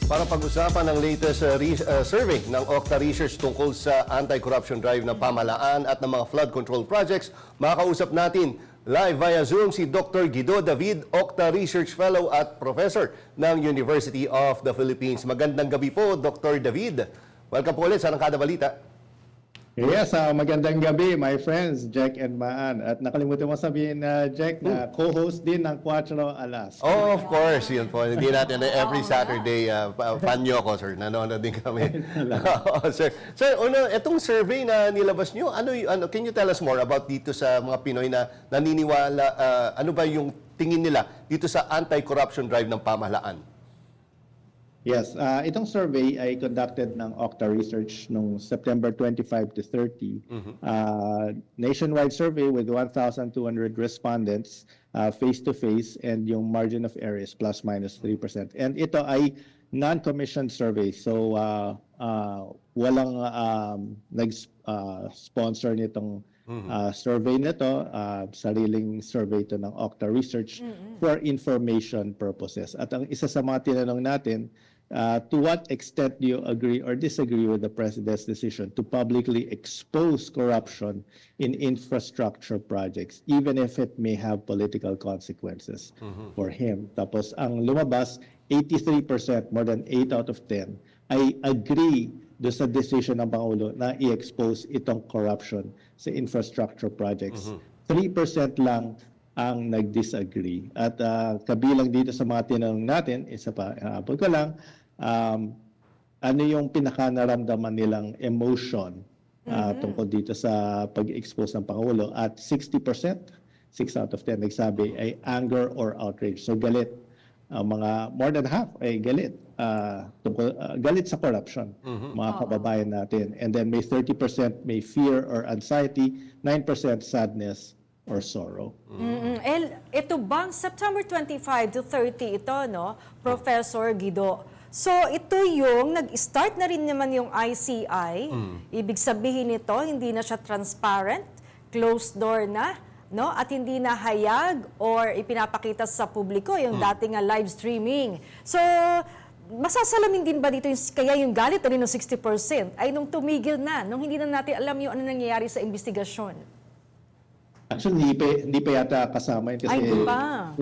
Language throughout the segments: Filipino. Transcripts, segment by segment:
Para pag-usapan ang latest survey ng Okta Research tungkol sa anti-corruption drive ng pamahalaan at ng mga flood control projects, makakausap natin live via Zoom si Dr. Guido David, Okta Research Fellow at Professor ng University of the Philippines. Magandang gabi po, Dr. David. Welcome po ulit sa Arangkada Balita. Yes, magandang gabi, my friends, Jack and Maan. At nakalimutan mo sabihin, Jack, na co-host din ng Cuatro Alas. Oh, of course. Yun po. Hindi natin every Saturday, fan nyo ako, sir. Nanonood din kami. Sir, itong survey na nilabas nyo, can you tell us more about dito sa mga Pinoy na naniniwala, ano ba yung tingin nila dito sa anti-corruption drive ng pamahalaan? Yes, itong survey ay conducted ng Okta Research noong September 25 to 30. Nationwide survey with 1,200 respondents face-to-face, and yung margin of error is plus minus 3%. And ito ay non-commissioned survey. So walang nag-sponsor nitong survey nito, sariling survey to ng Okta Research for information purposes. At ang isa sa mga tinanong natin, to what extent do you agree or disagree with the President's decision to publicly expose corruption in infrastructure projects, even if it may have political consequences for him? Tapos ang lumabas, 83%, more than 8 out of 10, ay agree do sa decision ng Pangulo na i-expose itong corruption sa infrastructure projects. 3% lang ang nag-disagree. At kabilang dito sa mga tinanong natin, isa pa, habol ko lang, ano yung pinaka-naramdaman nilang emotion tungkol dito sa pag-expose ng Pangulo? At 60%, 6 out of 10 nagsabi ay anger or outrage. So galit. Mga more than half ay galit. Galit sa corruption, mga kababayan natin. And then may 30% may fear or anxiety, 9% sadness or sorrow. Ito bang September 25 to 30 ito, no, Professor Guido? So ito yung nag-start na rin naman yung ICI. Ibig sabihin nito, hindi na siya transparent, closed door na, no? At hindi na hayag or ipinapakita sa publiko yung dating live streaming. So masasalamin din ba dito kaya yung galit na rin ng 60% ay nung tumigil na, nung hindi na natin alam yung ano nangyayari sa investigasyon? Actually, hindi pa yata kasama yun kasi, Ay, di ba?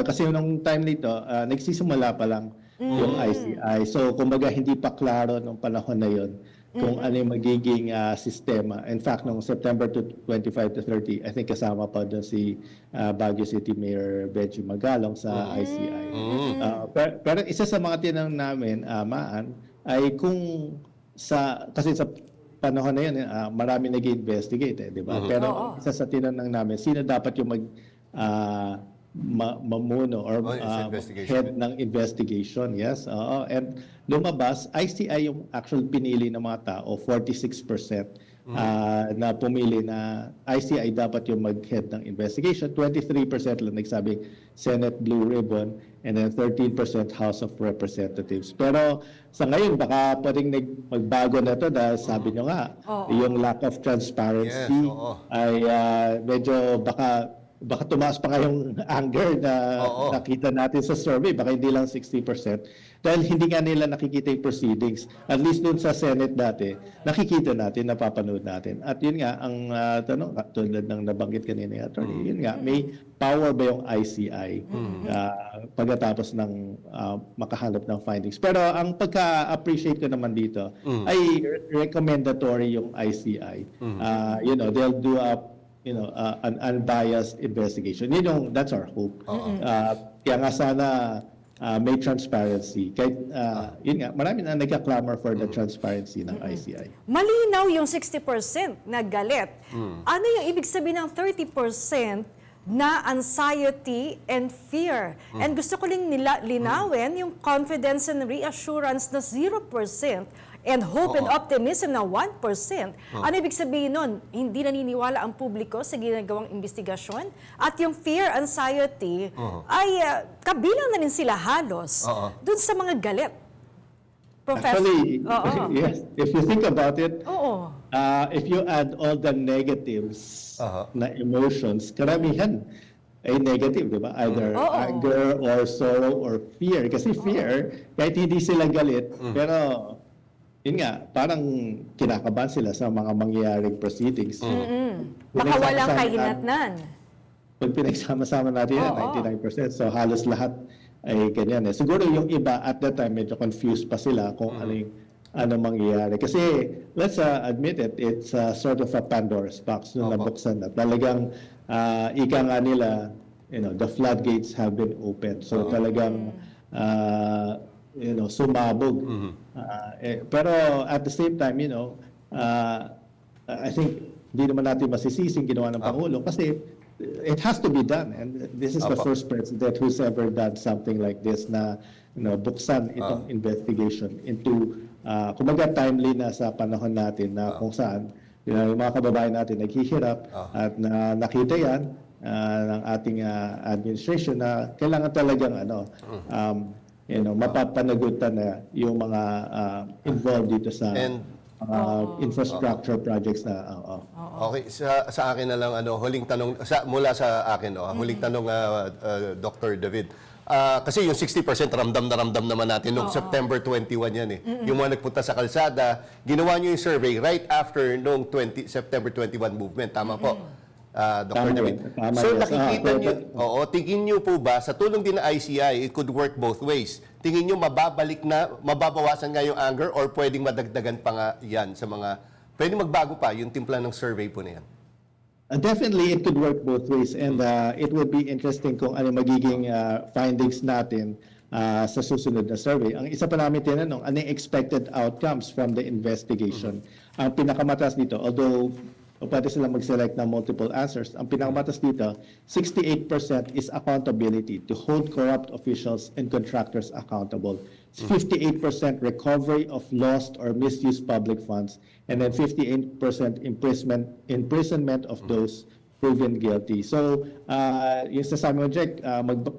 Kasi nung time nito, nagsisimula pa lang yung ICI. So, kumbaga, hindi pa klaro nung panahon na yun kung ano yung magiging sistema. In fact, nung September 25 to 30, I think kasama pa doon si Baguio City Mayor Benji Magalong sa ICI. Pero isa sa mga tinanong namin, Maan, ay kung kasi sa panahon na yun, marami nag-investigate, di ba? Pero isa sa tinanong namin, sino dapat yung mamuno or head ng investigation? Yes, and lumabas, ICI yung actual pinili ng mga tao, 46% na pumili na ICI dapat yung mag-head ng investigation. 23% lang nagsabing Senate Blue Ribbon, and then 13% House of Representatives. Pero sa ngayon, baka pwedeng magbago na ito dahil sabi nyo nga, yung lack of transparency ay medyo baka tumaas pa kayong anger na nakita natin sa survey, baka hindi lang 60%. Dahil hindi nga nila nakikita yung proceedings. At least dun sa Senate dati, nakikita natin, napapanood natin. At yun nga, ang tanong, tulad ng nabanggit kanina yung attorney, yun nga, may power ba yung ICI pagkatapos ng makahanap ng findings. Pero ang pagka-appreciate ko naman dito ay recommendatory yung ICI. They'll do an unbiased investigation. That's our hope. Kaya nga sana may transparency. Kahit, yun nga, marami na nagka-clamor for the transparency ng ICI. Malinaw yung 60% na galit. Ano yung ibig sabihin ng 30% na anxiety and fear? And gusto ko rin linawin yung confidence and reassurance na 0%. And hope and optimism na 1%. Ano ibig sabihin nun? Hindi naniniwala ang publiko sa ginagawang investigasyon. At yung fear, anxiety, ay kabilang na rin sila halos dun sa mga galit. Professor. Actually, yes, if you think about it, if you add all the negatives na emotions, karamihan ay negative, di ba? Either Oo. anger or sorrow or fear. Kasi fear, kahit hindi sila galit, pero yun nga, parang kinakabahan sila sa mga mangyayaring proceedings. Baka walang Pinagsama-sama kahinatnan. Pag pinagsama-sama natin yan, Oo. 99%. So halos lahat ay ganyan. Siguro yung iba at that time medyo confused pa sila kung ano mangyayari. Kasi let's admit it, it's sort of a Pandora's box nung nabuksan na. Talagang ika nga nila, the floodgates have been opened. So talagang sumabog. Pero at the same time, I think hindi naman natin masisising ginawa ng Pangulo kasi it has to be done, and this is the first president who's ever done something like this na buksan itong investigation into kumbaga timely na sa panahon natin na kung saan yung mga kababayan natin naghihirap at nakita yan ng ating administration na kailangan talagang mapapanagutan na yung mga involved dito sa infrastructure projects na Okay, sa akin na lang huling tanong mula sa akin huling tanong Dr. David. Kasi yung 60% ramdam na ramdam naman natin noong September 21 yan eh. Yung mga nagpunta sa kalsada, ginawa nyo yung survey right after noong September 21 movement. Tama po, Dr. Tama David. yun. Tama So yun. nakikita nyo, tingin nyo po ba sa tulong din ng ICI, it could work both ways? Tingin nyo mababawasan nga yung anger or pwedeng madagdagan pa nga yan sa mga, pwedeng magbago pa yung timpla ng survey po na yan? Definitely, it could work both ways, and it would be interesting kung ano magiging findings natin sa susunod na survey. Ang isa pa namin tinanong, ano yung expected outcomes from the investigation? Ang pinakamataas dito, although pwede sila mag-select ng multiple answers, ang pinakamataas dito, 68% is accountability, to hold corrupt officials and contractors accountable. 58% recovery of lost or misused public funds, and then 58% imprisonment of those proven guilty. So, yung sasabi mo, Jack,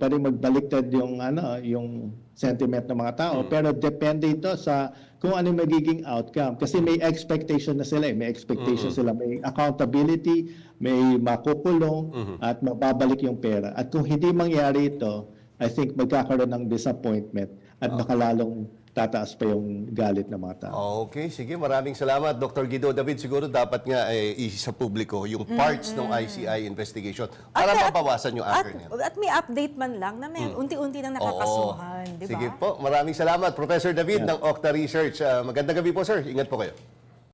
pwede magbaliktad yung sentiment ng mga tao, pero depende ito sa kung ano magiging outcome. Kasi may expectation na sila, may expectation sila, may accountability, may makukulong, at mababalik yung pera. At kung hindi mangyari ito, I think magkakaroon ng disappointment at nakalalong tataas pa yung galit ng mga tao. Okay, sige. Maraming salamat, Dr. Guido David. Siguro dapat nga sa publiko yung parts ng ICI investigation para mabawasan yung anger niya. At may update man lang na may unti-unti nang nakakasuhan, di ba? Sige po. Maraming salamat, Professor David ng Octa Research. Magandang gabi po, sir. Ingat po kayo.